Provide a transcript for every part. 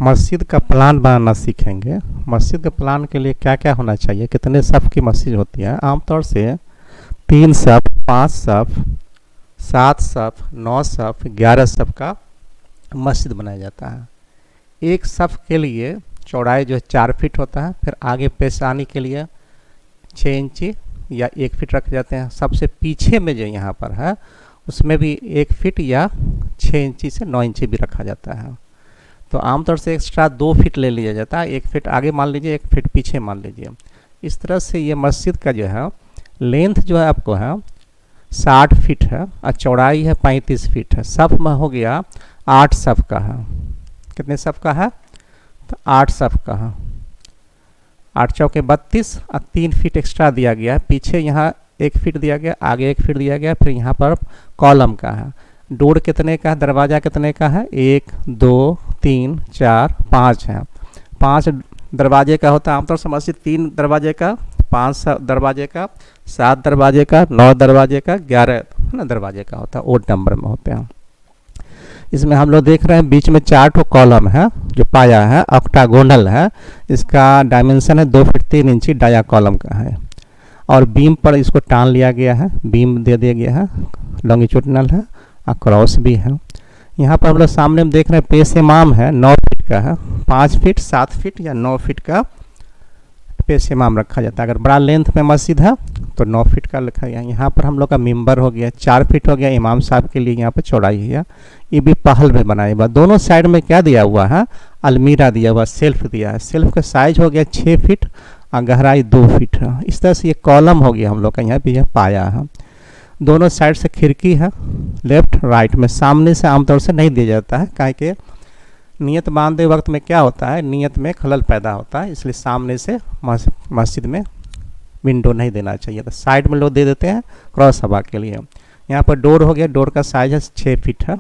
मस्जिद का प्लान बनाना सीखेंगे। मस्जिद के प्लान के लिए क्या क्या होना चाहिए, कितने सफ़ की मस्जिद होती है। आमतौर से 3 सफ़, 5 सफ़, 7 सफ़, 9 सफ़, 11 सफ़ का मस्जिद बनाया जाता है। एक सफ़ के लिए चौड़ाई जो है 4 फीट होता है। फिर आगे पेशानी के लिए 6 इंची या 1 फीट रखे जाते हैं। सबसे पीछे में जो यहाँ पर है उसमें भी 1 फीट या 6 इंची से 9 इंची भी रखा जाता है। तो आमतौर से एक्स्ट्रा 2 फीट ले लिया जाता है। 1 फीट आगे मान लीजिए, 1 फीट पीछे मान लीजिए। इस तरह से ये मस्जिद का जो है लेंथ जो है आपको है 60 फीट है और चौड़ाई है 35 फीट है। सफ़ में हो गया 8 सफ़ का है। कितने सफ़ का है? तो 8 सफ़ का है। 8 चौके 32 और 3 फीट एक्स्ट्रा दिया गया है। पीछे यहाँ 1 फीट दिया गया, आगे 1 फीट दिया गया। फिर यहाँ पर कॉलम का है। डोर कितने का है, दरवाज़ा कितने का है? 1 2 3 4 5 है। 5 दरवाजे का होता है आमतौर से मस्जिद। 3 दरवाजे का, 5 दरवाजे का, 7 दरवाजे का, 9 दरवाजे का, 11 दरवाजे का होता है। ओड नंबर में होते हैं। इसमें हम लोग देख रहे हैं बीच में 4 ठो कॉलम है जो पाया है, ऑक्टागोनल है। इसका डायमेंशन है 2 फीट 3 इंची डाया कॉलम का है। और बीम पर इसको टान लिया गया है, बीम दे दिया गया है, लॉन्गिट्यूडनल है और क्रॉस भी है। यहाँ पर हम लोग सामने में देख रहे हैं पेश इमाम है, 9 फीट का है। 5 फीट, 7 फीट या 9 फीट का पेश इमाम रखा जाता है। अगर बड़ा लेंथ में मस्जिद है तो 9 फीट का लिखा गया। यहाँ पर हम लोग का मिंबर हो गया, 4 फीट हो गया। इमाम साहब के लिए यहाँ पर चौड़ाई है। ये भी पहल में बनाया हुआ। दोनों साइड में क्या दिया हुआ है? अलमीरा दिया हुआ, सेल्फ दिया है। सेल्फ का साइज हो गया 6 फीट और गहराई 2 फीट है। इस तरह से ये कॉलम हो गया हम लोग का। यहाँ पे यह पाया है। दोनों साइड से खिड़की है, लेफ्ट राइट में। सामने से आमतौर से नहीं दिया जाता है, काहे कि नियत बांधते वक्त में क्या होता है, नियत में खलल पैदा होता है। इसलिए सामने से मस्जिद में विंडो नहीं देना चाहिए। तो साइड में लोग दे देते हैं क्रॉस हवा के लिए। यहाँ पर डोर हो गया, डोर का साइज है 6 फीट है।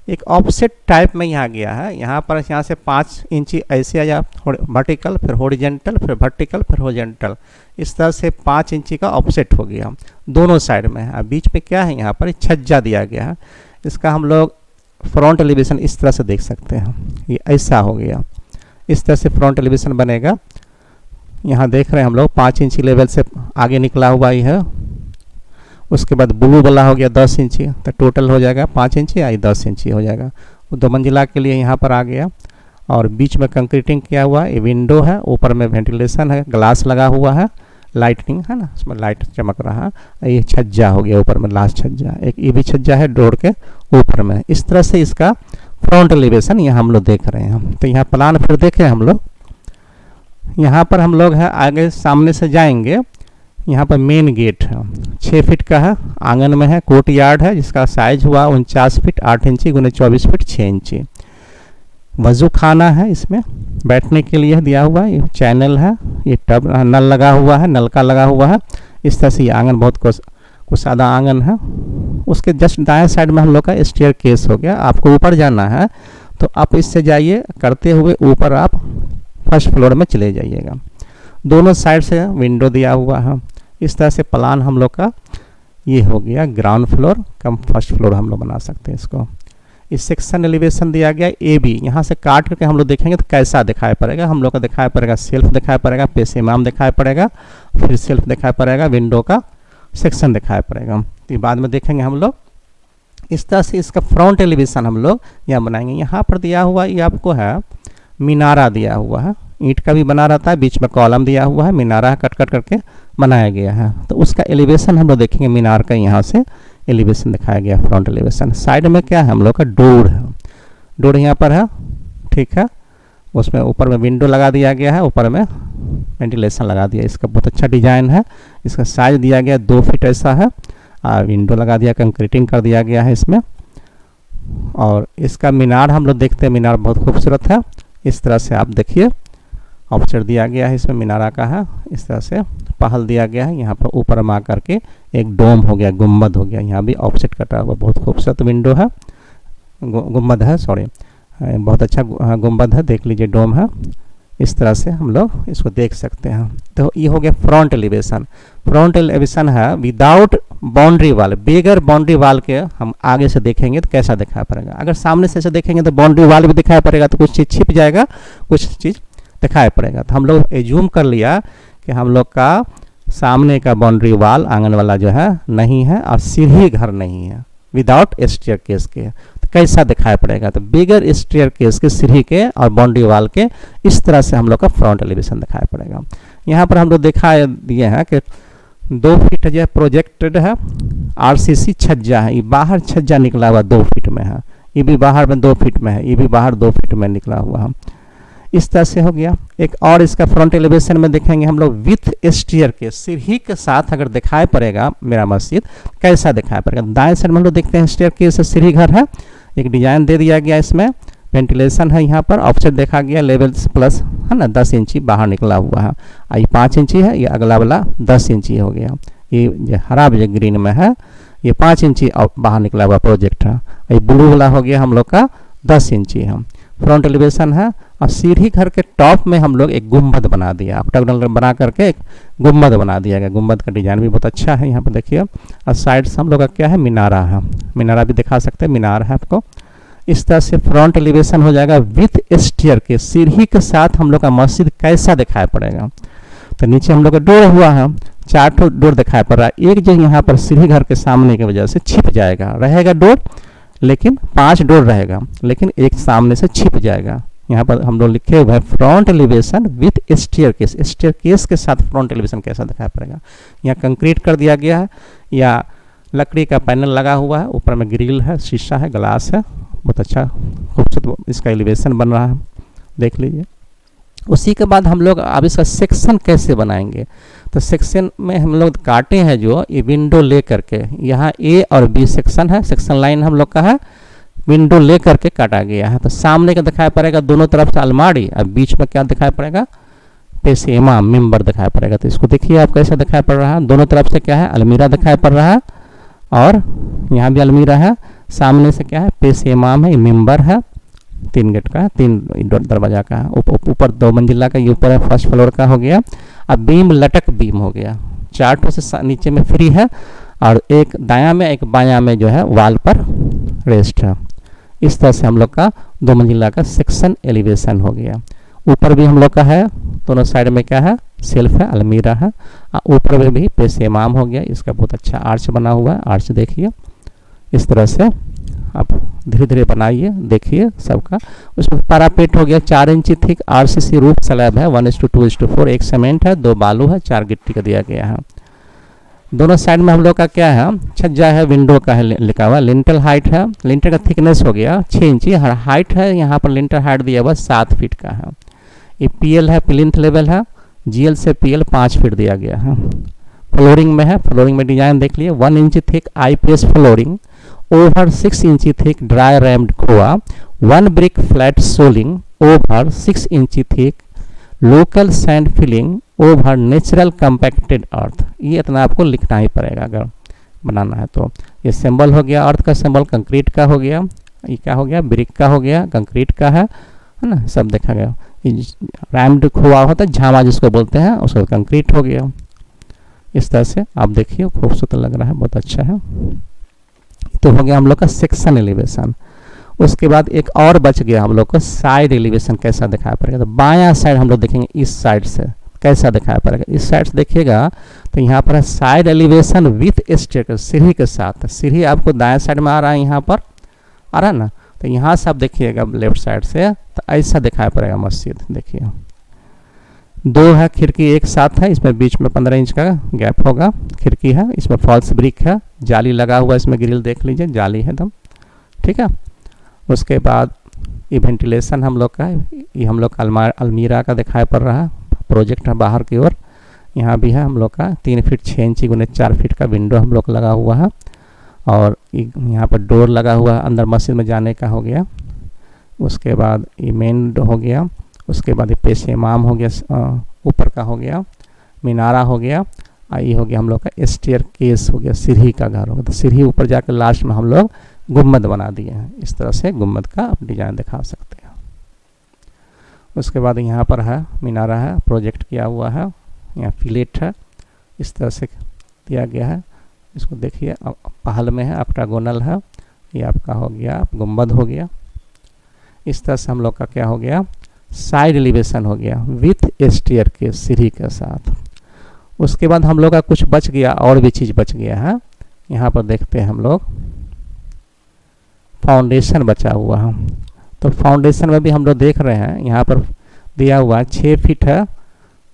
एक ऑफसेट टाइप में यहाँ गया है। यहाँ से 5 इंची ऐसे आया वर्टिकल, फिर हॉरिजेंटल, फिर वर्टिकल, फिर हॉरिजेंटल। इस तरह से 5 इंची का ऑफसेट हो गया दोनों साइड में है। बीच में क्या है, यहाँ पर छज्जा दिया गया है। इसका हम लोग फ्रंट एलिवेशन इस तरह से देख सकते हैं। ये ऐसा हो गया, इस तरह से फ्रंट एलिवेशन बनेगा। यहाँ देख रहे हैं हम लोग 5 इंची लेवल से आगे निकला हुआ ही है। उसके बाद ब्लू वाला हो गया 10 इंची। तो टोटल हो जाएगा 5 इंची या 10 इंची हो जाएगा। वो 2 मंजिला के लिए यहाँ पर आ गया। और बीच में कंक्रीटिंग किया हुआ है। ये विंडो है, ऊपर में वेंटिलेशन है, ग्लास लगा हुआ है, लाइटनिंग है ना, उसमें लाइट चमक रहा है। ये छज्जा हो गया ऊपर में, लास्ट छज्जा। एक ये भी छज्जा है डोर के ऊपर में। इस तरह से इसका फ्रंट एलिवेशन यहाँ हम लोग देख रहे हैं। तो यहाँ प्लान फिर देखें हम लोग। यहाँ पर हम लोग है आगे सामने से जाएंगे। यहाँ पर मेन गेट है, 6 फीट का है। आंगन में है, कोर्ट यार्ड है जिसका साइज हुआ 49 फीट 8 इंची गुने 24 फीट 6 इंची। वजू खाना है, इसमें बैठने के लिए दिया हुआ है। ये चैनल है, ये टब नल लगा हुआ है, नलका लगा हुआ है। इस तरह से ये आंगन बहुत कुछ सादा आंगन है। उसके जस्ट दाएं साइड में हम लोग का स्टेयर केस हो गया। आपको ऊपर जाना है तो आप इससे जाइए करते हुए ऊपर आप फर्स्ट फ्लोर में चले जाइएगा। दोनों साइड से विंडो दिया हुआ है। इस तरह से प्लान हम लोग का ये हो गया। Ground floor come first floor हम लोग बना सकते हैं इसको। इस सेक्शन एलिवेशन दिया गया ए बी। यहाँ से काट करके हम लोग देखेंगे तो कैसा दिखाई पड़ेगा। हम लोग का दिखाई पड़ेगा सेल्फ दिखाई पड़ेगा, पेश इमाम दिखाई पड़ेगा, फिर सेल्फ दिखाई पड़ेगा, विंडो का सेक्शन दिखाई पड़ेगा। तो बाद में देखेंगे हम लोग। इस तरह से इसका फ्रंट एलिवेशन हम लोग यहाँ बनाएंगे। यहाँ पर दिया हुआ ये आपको है मीनारा दिया हुआ है। ईंट का भी बना रहता है, बीच में कॉलम दिया हुआ है, मीनारा कट कट करके बनाया गया है। तो उसका एलिवेशन हम लोग देखेंगे। मीनार का यहाँ से एलिवेशन दिखाया गया, फ्रंट एलिवेशन। साइड में क्या है हम लोग का डोर है। डोर यहाँ पर है, ठीक है। उसमें ऊपर में विंडो लगा दिया गया है, ऊपर में वेंटिलेशन लगा दिया। इसका बहुत अच्छा डिजाइन है। इसका साइज दिया गया 2 फीट ऐसा है। विंडो लगा दिया, कंक्रीटिंग कर दिया गया है इसमें। और इसका मीनार हम लोग देखते हैं, मीनार बहुत खूबसूरत है। इस तरह से आप देखिए, ऑफसेट दिया गया है इसमें, मीनारा का है। इस तरह से पहल दिया गया है। यहाँ पर ऊपर में आकर के एक डोम हो गया, गुम्बद हो गया। यहाँ भी ऑफसेट कटा हुआ, बहुत खूबसूरत विंडो है, गुम्बद है, सॉरी, बहुत अच्छा गुम्बद है। देख लीजिए, डोम है। इस तरह से हम लोग इसको देख सकते हैं। तो ये हो गया फ्रंट एलिवेशन। फ्रंट एलिवेशन है विदाउट बाउंड्री वाल, बेगर बाउंड्री वाल के हम आगे से देखेंगे तो कैसा दिखाई पड़ेगा। अगर सामने से ऐसे देखेंगे तो बाउंड्री वाल भी दिखाई पड़ेगा, तो कुछ चीज़ छिप जाएगा, कुछ चीज़ दिखाई पड़ेगा। तो हम लोग एज्यूम कर लिया कि हम लोग का सामने का बाउंड्री वाल आंगन वाला जो है नहीं है और सीढ़ी घर नहीं है, विदाउट स्टेयरकेस के। तो कैसा दिखाई पड़ेगा, तो बिगर स्टेयरकेस के, सीढ़ी के और बाउंड्री वाल के, इस तरह से हम लोग का फ्रंट एलिवेशन दिखाई पड़ेगा। यहाँ पर हम लोग दिखा दिए हैं कि 2 फीट जो प्रोजेक्टेड है, आरसीसी छज्जा है, ये बाहर छज्जा निकला हुआ 2 फीट में है, ये भी बाहर में 2 फीट में है, ये भी बाहर 2 फीट में निकला हुआ है। इस तरह से हो गया। एक और इसका फ्रंट एलिवेशन में देखेंगे हम लोग विथ स्टेयर के, सीढ़ी के साथ अगर दिखाई पड़ेगा मेरा मस्जिद, कैसा दिखाई पड़ेगा। दाएं साइड में हम लोग देखते हैं स्टेयर के से सीढ़ी घर है, एक डिजाइन दे दिया गया, इसमें वेंटिलेशन है, यहाँ पर ऑफसेट देखा गया लेवल प्लस है ना, 10 इंची बाहर निकला हुआ है। ये 5 इंची है, ये अगला वाला 10 इंची हो गया। ये हरा जो ग्रीन में है ये 5 इंची बाहर निकला हुआ प्रोजेक्ट है। ये ब्लू वाला हो गया हम लोग का 10 इंची है। फ्रंट एलिवेशन है और सीढ़ी घर के टॉप में हम लोग एक गुम्बद बना दिया, ऑक्टागोनल बना करके एक गुम्बद बना दिया गया। गुम्बद का डिजाइन भी बहुत अच्छा है, यहाँ पर देखिए। और साइड से हम लोग का क्या है, मीनारा है, मीनारा भी दिखा सकते हैं, मीनार है आपको। इस तरह से फ्रंट एलिवेशन हो जाएगा विथ स्टेयर के, सीढ़ी के साथ हम लोग का मस्जिद कैसा दिखाई पड़ेगा। तो नीचे हम लोग का डोर हुआ है, 4 डोर दिखाई पड़ रहा है। एक जो यहाँ पर सीढ़ी घर के सामने की वजह से छिप जाएगा, रहेगा डोर लेकिन 5 डोर रहेगा, लेकिन एक सामने से छिप जाएगा। यहाँ पर हम लोग लिखे हुए हैं front elevation with staircase, staircase के साथ फ्रंट एलिवेशन कैसा दिखाई पड़ेगा। यहाँ कंक्रीट कर दिया गया है या लकड़ी का पैनल लगा हुआ है, ऊपर में ग्रिल है, शीशा है, ग्लास है, बहुत अच्छा खूबसूरत इसका एलिवेशन बन रहा है, देख लीजिए। उसी के बाद हम लोग अब इसका सेक्शन कैसे बनाएंगे, तो सेक्शन में हम लोग काटे हैं जो ये विंडो ले करके, यहाँ ए और बी सेक्शन है, सेक्शन लाइन हम लोग का है, विंडो ले करके काटा गया है। तो सामने का दिखाई पड़ेगा दोनों तरफ से अलमारी, और बीच में क्या दिखाई पड़ेगा, पेशेमा मेंबर दिखाई पड़ेगा। तो इसको देखिए आप कैसा दिखाई पड़ रहा है, दोनों तरफ से क्या है, अलमीरा दिखाई पड़ रहा है, और यहाँ भी अलमीरा है। सामने से क्या है, पेशेमा है, मेंबर है, 3 गेट का, 3 दरवाजा का है, ऊपर 2 मंजिला का, ये ऊपर है, फर्स्ट फ्लोर का हो गया। अब बीम लटक बीम हो गया, 4 ठो से नीचे में फ्री है, और एक दायां में एक बायां में जो है वाल पर रेस्ट है। इस तरह से हम लोग का 2 मंजिला का सेक्शन एलिवेशन हो गया। ऊपर भी हम लोग का है, दोनों साइड में क्या है, सेल्फ है, अलमीरा है, ऊपर में भी पेशेमाम हो गया। इसका बहुत अच्छा आर्च बना हुआ है, आर्च देखिए। इस तरह से आप धीरे धीरे बनाइए, देखिए सबका। उसमें पैरापेट हो गया, 4 इंची थिक आरसीसी रूफ स्लैब है, 1:2:4, एक सीमेंट है, 2 बालू है, 4 गिट्टी का दिया गया है। दोनों साइड में हम लोग का क्या है, छज्जा है, विंडो का है लिखा हुआ। लिंटल हाइट है, लिंटर का थिकनेस हो गया 6 इंची, हाइट है यहाँ पर लिंटर हाइट दिया हुआ 7 फीट का है। ये पीएल है, प्लिंथ लेवल है, जीएल से पीएल 5 फीट दिया गया है। फ्लोरिंग में है, फ्लोरिंग में डिजाइन देख लिए, 1 इंची थिक आईपीएस फ्लोरिंग, ओवर 6 इंची थिक ड्राई रैम्ड खोआ, 1 ब्रिक फ्लैट सोलिंग, ओवर 6 इंची thick local sand filling, over natural compacted earth. ये इतना आपको लिखना ही पड़ेगा अगर बनाना है तो। ये सिंबल हो गया, अर्थ का सिंबल, कंक्रीट का हो गया, ये क्या हो गया, ब्रिक का हो गया, कंक्रीट का है ना, सब देखा गया। रैम्ड खोआ होता है, झामा जिसको बोलते हैं, उसका कंक्रीट हो गया। इस तरह से आप देखिए, खूबसूरत लग रहा है, बहुत अच्छा है। तो हो गया हम लोग का सेक्शन एलिवेशन। उसके बाद एक और बच गया हम लोग को साइड एलिवेशन कैसा दिखाई पड़ेगा। तो बायां साइड हम लोग देखेंगे इस साइड से कैसा दिखाई पड़ेगा। इस साइड से देखिएगा तो यहाँ पर है साइड एलिवेशन विथ स्टेयर, सीढ़ी के साथ। सीढ़ी आपको दाएं साइड में आ रहा है, यहाँ पर आ रहा है ना, तो यहाँ से आप देखिएगा लेफ्ट साइड से, तो ऐसा दिखाई पड़ेगा मस्जिद। देखिए 2 है खिड़की, एक साथ है, इसमें बीच में 15 इंच का गैप होगा, खिड़की है, इसमें फॉल्स ब्रिक है, जाली लगा हुआ है, इसमें ग्रिल देख लीजिए, जाली है एकदम, ठीक है। उसके बाद ये वेंटिलेशन हम लोग का है, ये हम लोग का अलमीरा का दिखाई पड़ रहा है, प्रोजेक्ट है बाहर की ओर। यहाँ भी है हम लोग का 3 फीट 6 इंची गुने 4 फीट का विंडो हम लोग लगा हुआ है, और यहाँ पर डोर लगा हुआ है, अंदर मस्जिद में जाने का हो गया। उसके बाद ये मेन हो गया, उसके बाद ये पेशे इमाम हो गया, ऊपर का हो गया, मीनारा हो गया, ये हो गया हम लोग का स्टेयर केस हो गया, सीढ़ी का घर हो गया। तो सीढ़ी ऊपर जाकर लास्ट में हम लोग गुम्बद बना दिए हैं। इस तरह से गुम्बद का आप डिजाइन दिखा सकते हैं। उसके बाद यहाँ पर है मीनारा है, प्रोजेक्ट किया हुआ है, यहाँ फिलेट है, इस तरह से दिया गया है। इसको देखिए पहल में है, ऑक्टागोनल है, ये आपका हो गया गुंबद हो गया। इस तरह से हम लोग का क्या हो गया, साइड एलिवेशन हो गया विथ स्टेयर के सीढ़ी के साथ। उसके बाद हम लोग का कुछ बच गया, और भी चीज़ बच गया है। यहाँ पर देखते हैं हम लोग फाउंडेशन बचा हुआ है। तो फाउंडेशन में भी हम लोग देख रहे हैं, यहाँ पर दिया हुआ है 6 फीट है,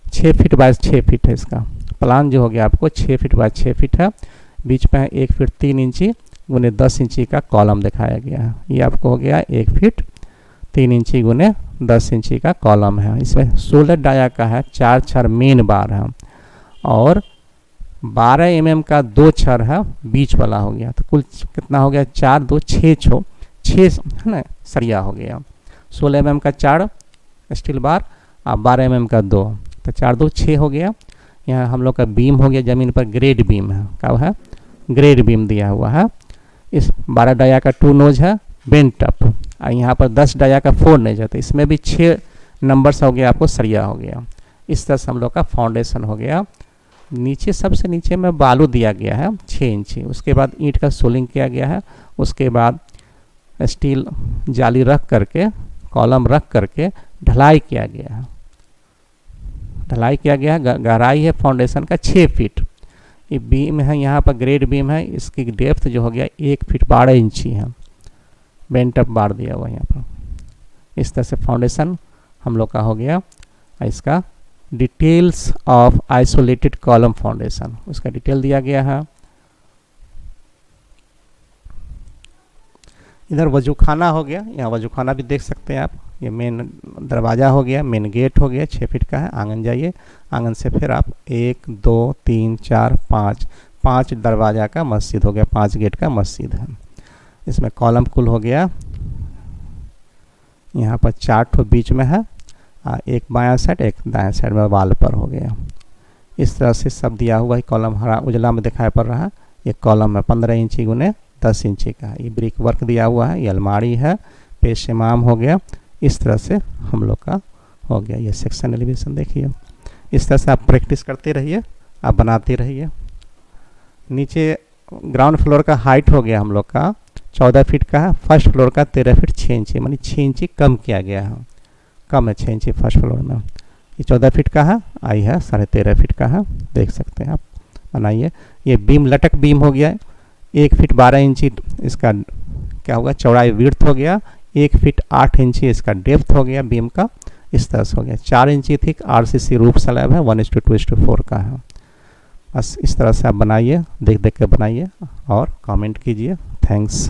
6 फीट बाय 6 फीट है। इसका प्लान जो हो गया आपको 6 फीट बाय 6 फीट है। बीच में 1 फीट 3 इंची गुने 10 इंची का कॉलम दिखाया गया है। ये आपको हो गया 1 फीट 3 इंची गुने 10 इंची का कॉलम है। इसमें 16 डाया का है, 4 छड़ मेन बार है और 12 mm का 2 छड़ है बीच वाला हो गया। तो कुल कितना हो गया, 4 2 6 है ना सरिया हो गया। 16 mm का 4 स्टील बार और 12 mm का 2, तो 4 2 6 हो गया। यहाँ हम लोग का बीम हो गया, ज़मीन पर ग्रेड बीम है, क्या है ग्रेड बीम दिया हुआ है। इस 12 डाया का 2 नोज है बेंट अप, और यहाँ पर 10 डाया का 4 नोज है। तो इसमें भी 6 नंबर्स हो गया, आपको सरिया हो गया। इस तरह से हम लोग का फाउंडेशन हो गया। नीचे सबसे नीचे में बालू दिया गया है 6 इंची। उसके बाद ईंट का सोलिंग किया गया है। उसके बाद स्टील जाली रख करके, कॉलम रख करके ढलाई किया गया है। ढलाई किया गया है, गहराई है फाउंडेशन का 6 फीट। ये बीम है, यहाँ पर ग्रेड बीम है, इसकी डेप्थ जो हो गया 1 फीट 12 इंची है। बेंट अप बार दिया हुआ यहाँ पर। इस तरह से फाउंडेशन हम लोग का हो गया। इसका details of isolated column foundation, उसका डिटेल दिया गया है। इधर वजूखाना हो गया, यहाँ वजूखाना भी देख सकते हैं आप। ये मेन दरवाज़ा हो गया, मेन गेट हो गया, 6 फीट का है। आंगन जाइए, आंगन से फिर आप 1 2 3 4 5 दरवाज़ा का मस्जिद हो गया, 5 गेट का मस्जिद है। इसमें कॉलम कुल हो गया, यहाँ पर 4 ठो बीच में है, एक बायां साइड एक दाएं साइड में वाल पर हो गया। इस तरह से सब दिया हुआ है। कॉलम हरा उजला में दिखाई पड़ रहा है। ये कॉलम है 15 इंची गुने 10 इंची का। ये ब्रिक वर्क दिया हुआ है। ये अलमारी है, पेश इमाम हो गया। इस तरह से हम लोग का हो गया ये सेक्शन एलिवेशन। देखिए इस तरह से आप प्रैक्टिस करते रहिए, आप बनाते रहिए। नीचे ग्राउंड फ्लोर का हाइट हो गया हम लोग का 14 फीट का है। फर्स्ट फ्लोर का 13 फीट 6 इंची, मानी 6 इंची कम किया गया है, कम है 6 इंची फर्स्ट फ्लोर में। ये 14 फीट का है, आई है 13.5 फीट का है, देख सकते हैं आप, बनाइए। ये बीम लटक बीम हो गया 1 फीट 12 इंची, इसका क्या होगा चौड़ाई विड्थ हो गया। 1 फीट 8 इंची इसका डेप्थ हो गया बीम का। इस तरह से हो गया। 4 इंची थिक RCC रूफ स्लैब है, 1:2:4 का है। बस इस तरह से आप बनाइए, देख देख के बनाइए और कमेंट कीजिए। थैंक्स।